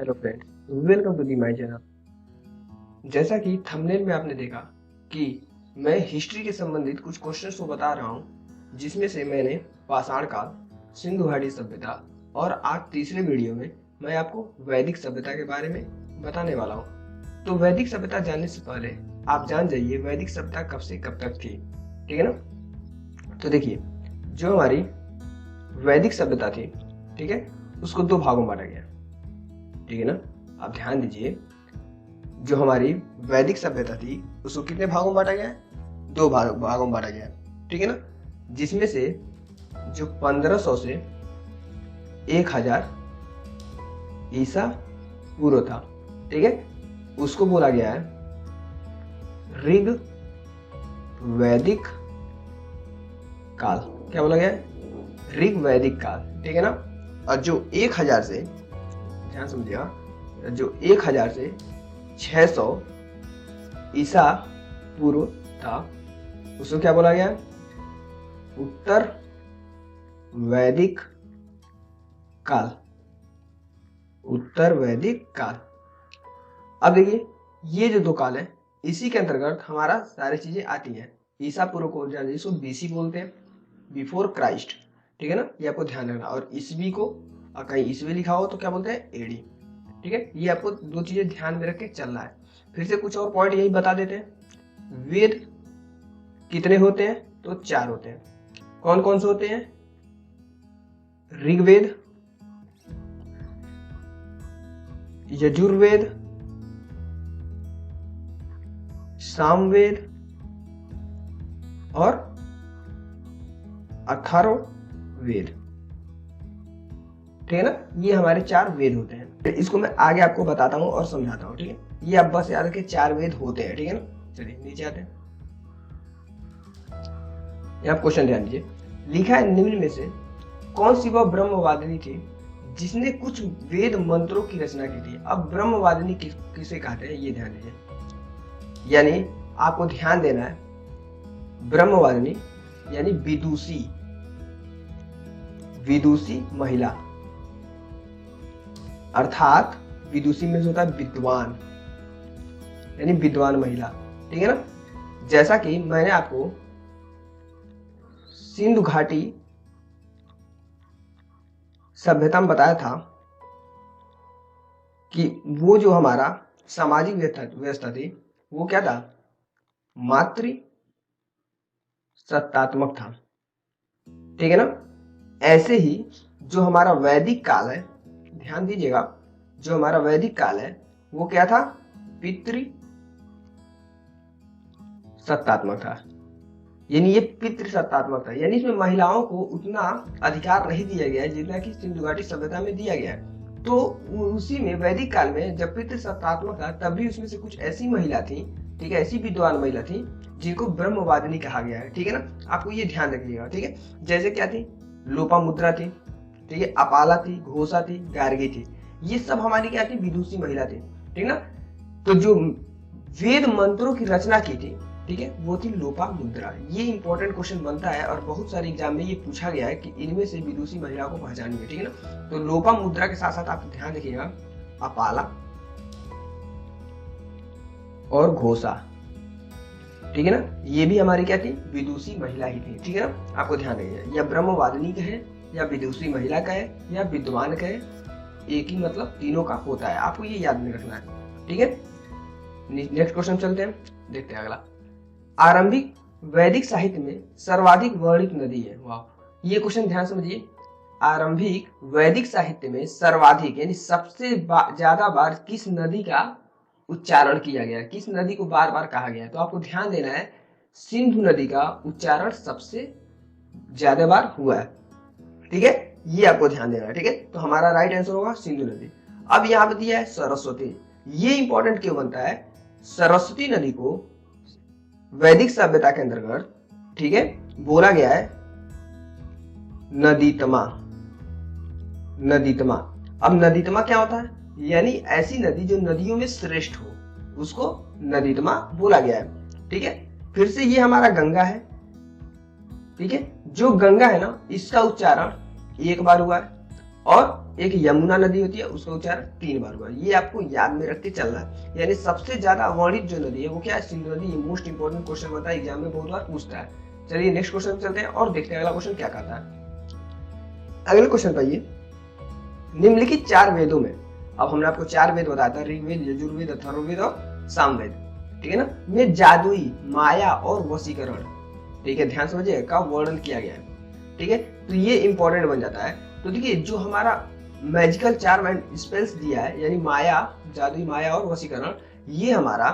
Hello friends, welcome to the my channel. जैसा कि thumbnail में आपने देखा कि मैं हिस्ट्री के संबंधित कुछ क्वेश्चंस को बता रहा हूं, जिसमें से मैंने पाषाण काल, सिंधु घाटी सभ्यता और आज तीसरे वीडियो में मैं आपको वैदिक सभ्यता के बारे में बताने वाला हूं। तो वैदिक सभ्यता जानने से पहले आप जान जाइए वैदिक सभ्यता कब से कब तक थी, ठीक है ना। तो देखिए, जो हमारी वैदिक सभ्यता थी, ठीक है, उसको दो भागों में बांटा गया, ठीक है ना। आप ध्यान दीजिए, जो हमारी वैदिक सभ्यता थी उसको कितने भागों में बांटा गया है? दो भागों में बांटा गया है, ठीक है ना। जिसमें से जो 1500 से 1000 ईसा पूर्व था, ठीक है, उसको बोला गया है ऋग वैदिक काल। क्या बोला गया है? ऋग वैदिक काल, ठीक है ना। और जो 1000 से, ध्यान समझिएगा, जो 1000 से 600 ईसा पूर्व था उसको क्या बोला गया? उत्तर वैदिक काल। उत्तर वैदिक काल। अब देखिए, ये जो दो काल है इसी के अंतर्गत हमारा सारी चीजें आती हैं। ईसा पूर्व को जिसको बीसी बोलते हैं, बिफोर क्राइस्ट, ठीक है ना, ये आपको ध्यान रखना। और ईसवी को कहीं ईसवी लिखा हो तो क्या बोलते हैं? एडी, ठीक है। ये आपको दो चीजें ध्यान में रख के चलना है। फिर से कुछ और पॉइंट यही बता देते हैं। वेद कितने होते हैं? तो 4 होते हैं। कौन कौन से होते हैं? ऋग्वेद, यजुर्वेद, सामवेद और अथर्ववेद, ठीक है ना। ये हमारे 4 वेद होते हैं। इसको मैं आगे आपको बताता हूँ और समझाता हूँ, ठीक है। ये आप बस याद रखिए, 4 वेद होते हैं, ठीक है ना। चलिए नीचे आते हैं। आप क्वेश्चन ध्यान दीजिए। लिखा है, निम्न में से कौन सी वह ब्रह्मवादिनी थी जिसने कुछ वेद मंत्रों की रचना की थी? अब ब्रह्मवादिनी किसे कहते हैं ये ध्यान दीजिए। यानी आपको ध्यान देना है, ब्रह्मवादिनी यानी विदुषी, विदुषी महिला, अर्थात विदुषी में होता है विद्वान, यानी विद्वान महिला, ठीक है ना। जैसा कि मैंने आपको सिंधु घाटी सभ्यता में बताया था कि वो जो हमारा सामाजिक व्यवस्था थी वो क्या था? मातृ सत्तात्मक था, ठीक है ना। ऐसे ही जो हमारा वैदिक काल है, ध्यान दीजिएगा, जो हमारा वैदिक काल है वो क्या था? पितृ सत्तात्मक था। यानी ये पितृ सत्तात्मक था, यानी इसमें महिलाओं को उतना अधिकार नहीं दिया गया है जितना कि सिंधु घाटी सभ्यता में दिया गया है। तो उसी में वैदिक काल में जब पितृ सत्तात्मक था तभी उसमें से कुछ ऐसी महिला थी, ठीक है, ऐसी विद्वान महिला थी जिनको ब्रह्मवादिनी कहा गया है, ठीक है ना। आपको ये ध्यान रखिएगा, ठीक है। जैसे क्या थी? लोपामुद्रा थी, ठीक है, अपाला थी, घोषा थी, गार्गी थी। ये सब हमारी क्या थी? विदुषी महिला थी, ठीक ना। तो जो वेद मंत्रों की रचना की थी, ठीक है, वो थी लोपामुद्रा। ये इंपॉर्टेंट क्वेश्चन बनता है और बहुत सारे एग्जाम में ये पूछा गया है कि इनमें से विदुषी महिला को पहचानिए, ठीक है ना। तो लोपामुद्रा के साथ साथ आप ध्यान रखिएगा अपाला और घोषा, ठीक है ना, ये भी हमारी क्या थी? विदुषी महिला ही थी, ठीक है ना। आपको ध्यान रखिएगा, या ब्रह्मवादिनी कहे या विदुषी महिला कहे या विद्वान कहे, एक ही मतलब तीनों का होता है। आपको ये याद में रखना है, ठीक है। नेक्स्ट क्वेश्चन चलते हैं, देखते हैं अगला। आरंभिक वैदिक साहित्य में सर्वाधिक वर्णित नदी है। वाह, ये क्वेश्चन ध्यान समझिए। आरंभिक वैदिक साहित्य में सर्वाधिक यानी सबसे ज्यादा बार किस नदी का उच्चारण किया गया? किस नदी को बार बार कहा गया? तो आपको ध्यान देना है, सिंधु नदी का उच्चारण सबसे ज्यादा बार हुआ है, ठीक है, ये आपको ध्यान देना है, ठीक है। तो हमारा राइट आंसर होगा सिंधु नदी। अब यहाँ पे दिया है सरस्वती। ये इंपॉर्टेंट क्यों बनता है? सरस्वती नदी को वैदिक सभ्यता के अंतर्गत, ठीक है, बोला गया है नदीतमा। नदीतमा। अब नदीतमा क्या होता है? यानी ऐसी नदी जो नदियों में श्रेष्ठ हो, उसको नदीतमा बोला गया है, ठीक है। फिर से ये हमारा गंगा है, ठीक है। जो गंगा है ना, इसका उच्चारण एक बार हुआ है और और एक यमुना नदी होती है, उसका उच्चारण 3 बार हुआ। ये आपको याद में रख के चलना है। यानी सबसे ज्यादा अवर्णित जो नदी है वो क्या है, सिंधु नदी। ये मोस्ट इंपोर्टेंट क्वेश्चन बनता है, एग्जाम में बहुत बार पूछता है। चलिए नेक्स्ट क्वेश्चन चलते हैं और देखते हैं अगला क्वेश्चन क्या कहता है। अगले क्वेश्चन पर ये, निम्नलिखित 4 वेदों में, अब हमने आपको 4 वेद बताया था, ऋग्वेद, यजुर्वेद, अथर्ववेद और सामवेद, ठीक है ना, में जादुई, माया और वशीकरण, ठीक है, ध्यान समझिए, का वर्णन किया गया है, ठीक है। तो ये इंपॉर्टेंट बन जाता है। तो देखिए जो हमारा मैजिकल 4 स्पेल्स दिया है, यानी माया, जादुई, माया और वशीकरण, ये हमारा,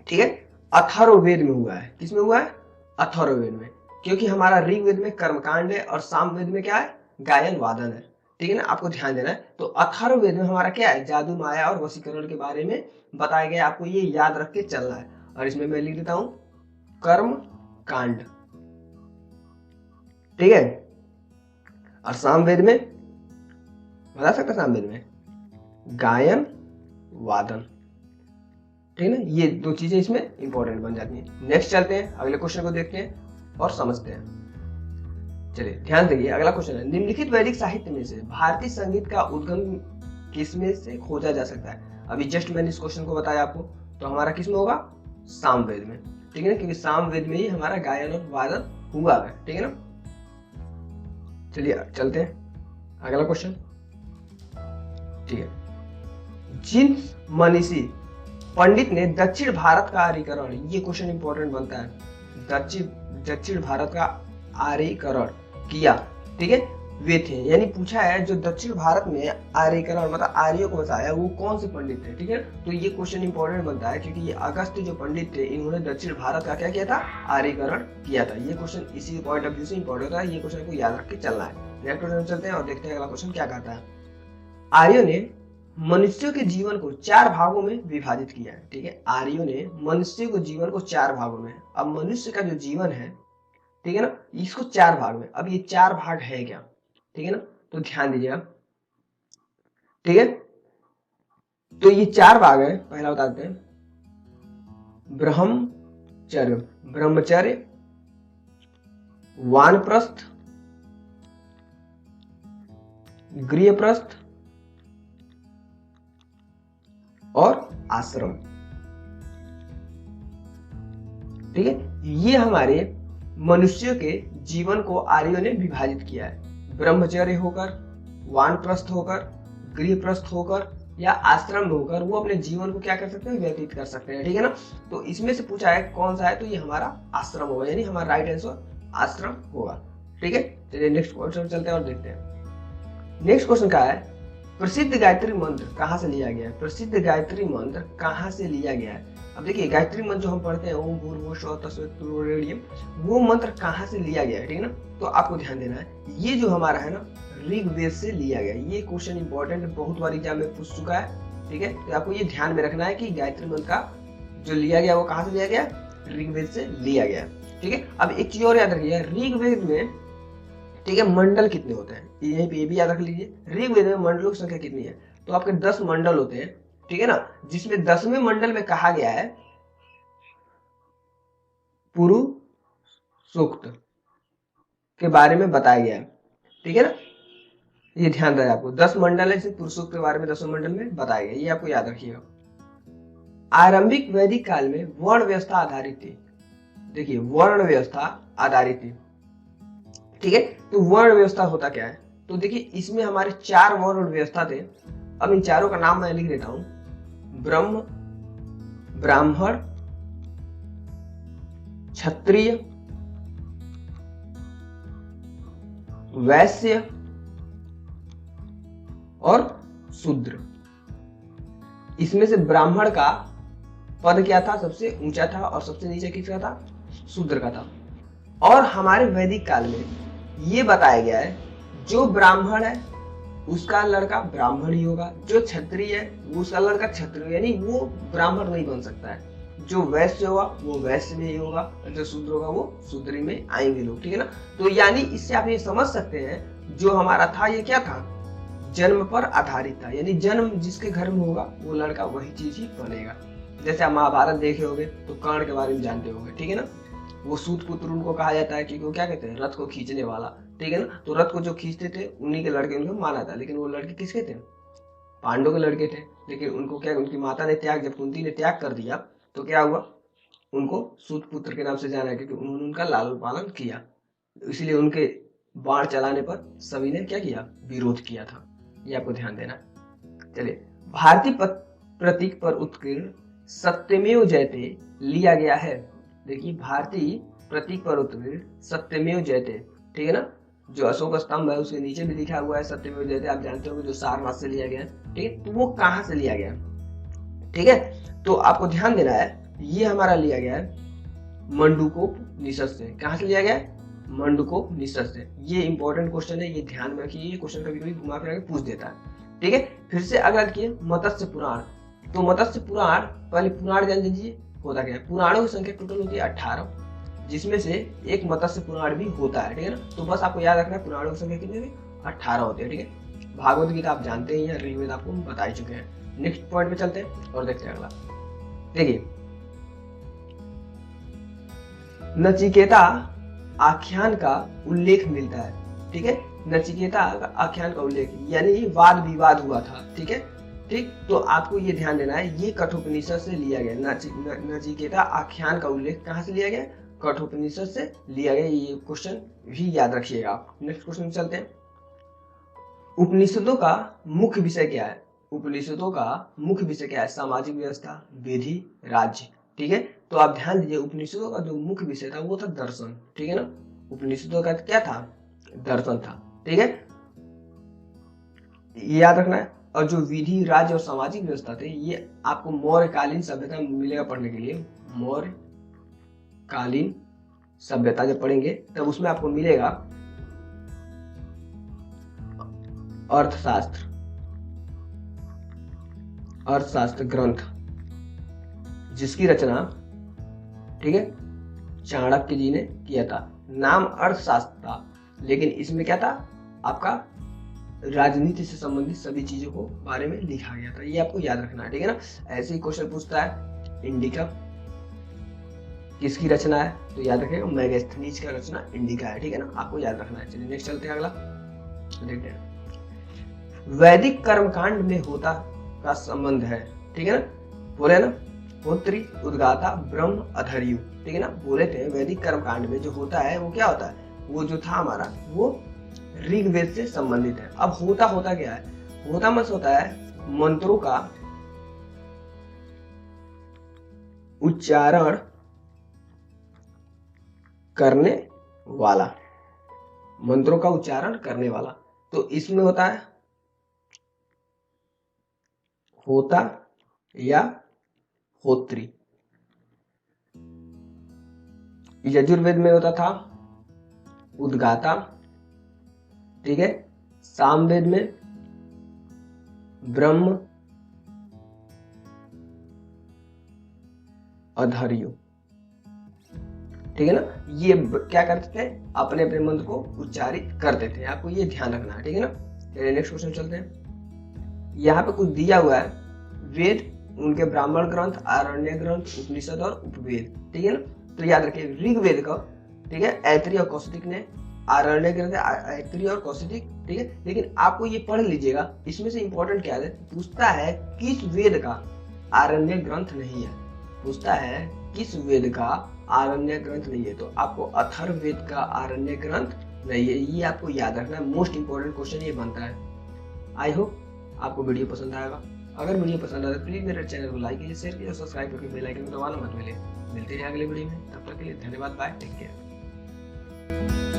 ठीक है, अथर्ववेद में हुआ है। किसमें हुआ है, अथर्ववेद में, क्योंकि हमारा ऋग्वेद में कर्मकांड है और सामवेद में क्या है, गायन वादन है, ठीक है ना, आपको ध्यान देना है। तो अथर्ववेद में हमारा क्या है, जादू, माया और वशीकरण के बारे में बताया गया, आपको ये याद रख के चलना है। और इसमें मैं लिख देता हूं कर्म कांड, ठीक है। और सामवेद में बता सकते, सामवेद में गायन वादन, ठीक है ना, ये 2 चीजें इसमें इंपॉर्टेंट बन जाती हैं। नेक्स्ट चलते हैं, अगले क्वेश्चन को देखते हैं और समझते हैं। चलिए ध्यान देंगे, अगला क्वेश्चन है, निम्नलिखित वैदिक साहित्य में से भारतीय संगीत का उद्गम किसमें से खोजा जा सकता है। अभी जस्ट मैंने इस क्वेश्चन को बताया आपको, तो हमारा किसमें होगा, सामवेद में, ठीक है ना, क्योंकि सामवेद में ही हमारा गायन और वादन हुआ है, ठीक है ना। चलिए चलते हैं अगला क्वेश्चन, ठीक है। जिन मनीषी पंडित ने दक्षिण भारत का आर्यीकरण, ये क्वेश्चन इंपॉर्टेंट बनता है, दक्षिण भारत का आर्यीकरण किया, ठीक है, वे थे। यानी पूछा है जो दक्षिण भारत में आर्यीकरण मतलब आर्यों को बसाया, वो कौन से पंडित थे, ठीक है। तो ये क्वेश्चन इंपॉर्टेंट बनता है, क्योंकि ये अगस्त्य जो पंडित थे, इन्होंने दक्षिण भारत का क्या किया था, आर्यीकरण किया था। ये क्वेश्चन इसी पॉइंट ऑफ व्यू से इंपॉर्टेंट होता है, ये क्वेश्चन को याद रख के चलना है। नेक्स्ट क्वेश्चन चलते हैं और देखते हैं अगला क्वेश्चन क्या कहता है। आर्यों ने मनुष्यों के जीवन को 4 भागों में विभाजित किया है, ठीक है। आर्यों ने मनुष्य को जीवन को 4 भागों में, अब मनुष्य का जो जीवन है, ठीक है ना, इसको 4 भाग में, अब ये 4 भाग है क्या, ठीक है ना, तो ध्यान दीजिएगा, ठीक है। तो ये 4 भाग है, पहला बताते हैं, ब्रह्मचर्य, वानप्रस्थ, गृहप्रस्थ और आश्रम, ठीक है। ये हमारे मनुष्य के जीवन को आर्यों ने विभाजित किया है, ब्रह्मचर्य होकर, वानप्रस्थ होकर, गृहप्रस्थ होकर या आश्रम में होकर वो अपने जीवन को क्या कर सकते हैं, व्यतीत कर सकते हैं, ठीक है ना। तो इसमें से पूछा है कौन सा है, तो ये हमारा आश्रम होगा, यानी हमारा राइट आंसर आश्रम होगा, ठीक है। चलिए नेक्स्ट क्वेश्चन चलते हैं और देखते हैं। नेक्स्ट क्वेश्चन क्या है, प्रसिद्ध गायत्री मंत्र कहाँ से लिया गया है, प्रसिद्ध गायत्री मंत्र कहाँ से लिया गया है। अब देखिए गायत्री मंत्र जो हम पढ़ते हैं, ओम भूर्भुवः स्वः तत्सवितुर्वरेण्यम, वो मंत्र कहाँ से लिया गया है, ठीक है ना। तो आपको ध्यान देना है, ये जो हमारा है ना, ऋग्वेद से लिया गया। ये क्वेश्चन इंपॉर्टेंट, बहुत बार एग्जाम में पूछ चुका है, ठीक है। तो आपको ये ध्यान में रखना है कि गायत्री मंत्र का जो लिया गया वो कहाँ से लिया गया, ऋग्वेद से लिया गया, ठीक है। अब एक चीज और याद रखिए, ऋग्वेद में, ठीक है, मंडल कितने होते हैं, यहीं पे ये भी याद रख लीजिए, ऋग्वेद में मंडलों की संख्या कितनी है, तो आपके 10 मंडल होते हैं, ठीक है ना, जिसमें 10वें मंडल में कहा गया है पुरु सूक्त के बारे में बताया गया है, ठीक है ना। ये ध्यान रहे आपको, 10 मंडल है, इसे पुरु सूक्त के बारे में 10वें मंडल में बताया गया, ये आपको याद रखिएगा। आरंभिक वैदिक काल में वर्ण व्यवस्था आधारित थी, देखिए वर्ण व्यवस्था आधारित थी, ठीक है। तो वर्ण व्यवस्था होता क्या है, तो देखिए इसमें हमारे 4 वर्ण व्यवस्था थे। अब इन चारों का नाम मैं लिख देता हूं, ब्रह्म, ब्राह्मण, क्षत्रिय, वैश्य और शूद्र। इसमें से ब्राह्मण का पद क्या था, सबसे ऊंचा था, और सबसे नीचे किसका था, शूद्र का था। और हमारे वैदिक काल में ये बताया गया है, जो ब्राह्मण है उसका लड़का ब्राह्मण ही होगा, जो क्षत्रिय है उसका लड़का क्षत्रिय, यानी वो ब्राह्मण नहीं बन सकता है, जो वैश्य होगा वो वैश्य में ही होगा, और जो शूद्र होगा वो शूद्री में आएंगे लोग, ठीक है ना। तो यानी इससे आप ये समझ सकते हैं, जो हमारा था ये क्या था, जन्म पर आधारित था, यानी जन्म जिसके घर में होगा वो लड़का वही चीज ही बनेगा। जैसे आप महाभारत देखे होंगे तो कर्ण के बारे में जानते होंगे, ठीक है ना। वो सूत पुत्र उनको कहा जाता है क्योंकि वो क्या कहते हैं, रथ को खींचने वाला, ठीक है ना। तो रथ को जो खींचते थे उन्हीं के लड़के उनको माना था, लेकिन वो लड़के किसके थे, पांडव के लड़के थे। लेकिन उनको क्या, उनकी माता ने त्याग, जब कुंती ने त्याग कर दिया तो क्या हुआ, उनको सूत पुत्र के नाम से जाना है क्योंकि उन्होंने उनका लालन पालन किया, इसलिए उनके बाण चलाने पर सभी ने क्या किया, विरोध किया था। ये आपको ध्यान देना। चलिए, भारतीय प्रतीक पर उत्कीर्ण सत्यमेव जयते लिया गया है। देखिए, भारतीय प्रतीक पर उत्कीर्ण सत्यमेव जयते, ठीक है ना। जो अशोक स्तंभ है उसके नीचे भी लिखा हुआ है सत्यमेव जयते, आप जानते हो जो सारनाथ से लिया गया, ठीक है। तो वो कहां से लिया गया, ठीक है। तो आपको ध्यान देना है, ये हमारा लिया गया है मंडूकोपनिषद से। कहां से लिया गया है, मंडूकोपनिषद से। ये इंपॉर्टेंट क्वेश्चन है, ये ध्यान में रखिए, ये क्वेश्चन कभी कभी घुमा फिरा के पूछ देता है, ठीक है। फिर से अगला देखिए, मत्स्य पुराण। तो मत्स्य पुराण, पहले पुराण जान लीजिए होता क्या है। पुराणों की संख्या टोटल होती है 18, जिसमें से एक मत्स्य पुराण भी होता है, ठीक है ना। तो बस आपको याद रखना है पुराणों की संख्या कितनी होती है, 18 होती है, ठीक है। भागवत गीता आप जानते ही हैं, ऋग्वेद आपको बता ही चुके हैं। नेक्स्ट पॉइंट पे चलते हैं और देखते हैं अगला। देखिए, नचिकेता आख्यान का उल्लेख मिलता है, ठीक है। नचिकेता आख्यान का उल्लेख यानी वाद विवाद हुआ था, ठीक है, ठीक। तो आपको ये ध्यान देना है, ये कठोपनिषद से लिया गया। नचिकेता आख्यान का उल्लेख कहां से लिया गया, कठोपनिषद से लिया गया। ये क्वेश्चन भी याद रखिएगा आप। नेक्स्ट क्वेश्चन चलते हैं। उपनिषदों का मुख्य विषय क्या है, उपनिषदों का मुख्य विषय क्या है, सामाजिक व्यवस्था, विधि, राज्य, ठीक है। तो आप ध्यान दीजिए, उपनिषदों का जो मुख्य विषय था वो था दर्शन, ठीक है ना। उपनिषदों का क्या था, दर्शन था, ठीक है, ये याद रखना है। और जो विधि, राज्य और सामाजिक व्यवस्था थे, ये आपको मौर्यकालीन सभ्यता में मिलेगा पढ़ने के लिए। मौर्यकालीन सभ्यता जब पढ़ेंगे तब उसमें आपको मिलेगा अर्थशास्त्र, अर्थशास्त्र ग्रंथ, जिसकी रचना, ठीक है, चाणक्य जी ने किया था। नाम अर्थशास्त्र था, लेकिन इसमें क्या था, आपका राजनीति से संबंधित सभी चीजों को बारे में लिखा गया था। ये आपको याद रखना है, ठीक है ना। ऐसे ही क्वेश्चन पूछता है, इंडिका किसकी रचना है, तो याद रखिएगा मेगास्थनीज का रचना इंडिका है, ठीक है ना, आपको याद रखना है। चलिए नेक्स्ट चलते हैं, अगला देखते हैं। वैदिक कर्मकांड में होता का संबंध है, ठीक है ना, बोले ना, होत्री, उद्गाता, ब्रह्म, अधर्यु, ठीक है ना। बोले थे वैदिक कर्मकांड में जो होता है वो क्या होता है, वो जो था हमारा वो ऋग्वेद से संबंधित है। अब होता क्या है, होता मतलब होता है मंत्रों का उच्चारण करने वाला, मंत्रों का उच्चारण करने वाला। तो इसमें होता है होता या होत्री। यजुर्वेद में होता था उद्गाता, ठीक है। सामवेद में ब्रह्म, अधर्यु, ठीक है ना। ये क्या करते थे, अपने अपने मंत्र को उच्चारित करते थे, आपको ये ध्यान रखना है, ठीक है ना। चलिए नेक्स्ट क्वेश्चन चलते हैं। यहाँ पे कुछ दिया हुआ है, वेद, उनके ब्राह्मण ग्रंथ, आरण्य ग्रंथ, उपनिषद और उपवेद, ठीक है ना। तो याद रखिए ऋग्वेद का, ठीक है, ऐत्री और कौशिक ने, आरण्य ग्रंथ ऐत्री और कौशिक, ठीक है। लेकिन आपको ये पढ़ लीजिएगा, इसमें से इंपॉर्टेंट क्या है, पूछता है किस वेद का आरण्य ग्रंथ नहीं है, पूछता है किस वेद का आरण्य ग्रंथ नहीं है। तो आपको अथर्ववेद का आरण्य ग्रंथ नहीं है, ये आपको याद रखना है। मोस्ट इंपॉर्टेंट क्वेश्चन ये बनता है। आई होप आपको वीडियो पसंद आएगा। अगर वीडियो पसंद आए तो प्लीज मेरे चैनल को लाइक कीजिए, शेयर कीजिए और सब्सक्राइब करके बेल आइकन को दबाना मत भूलिए। मिलते हैं अगले वीडियो में, तब तक के लिए धन्यवाद, बाय, टेक केयर।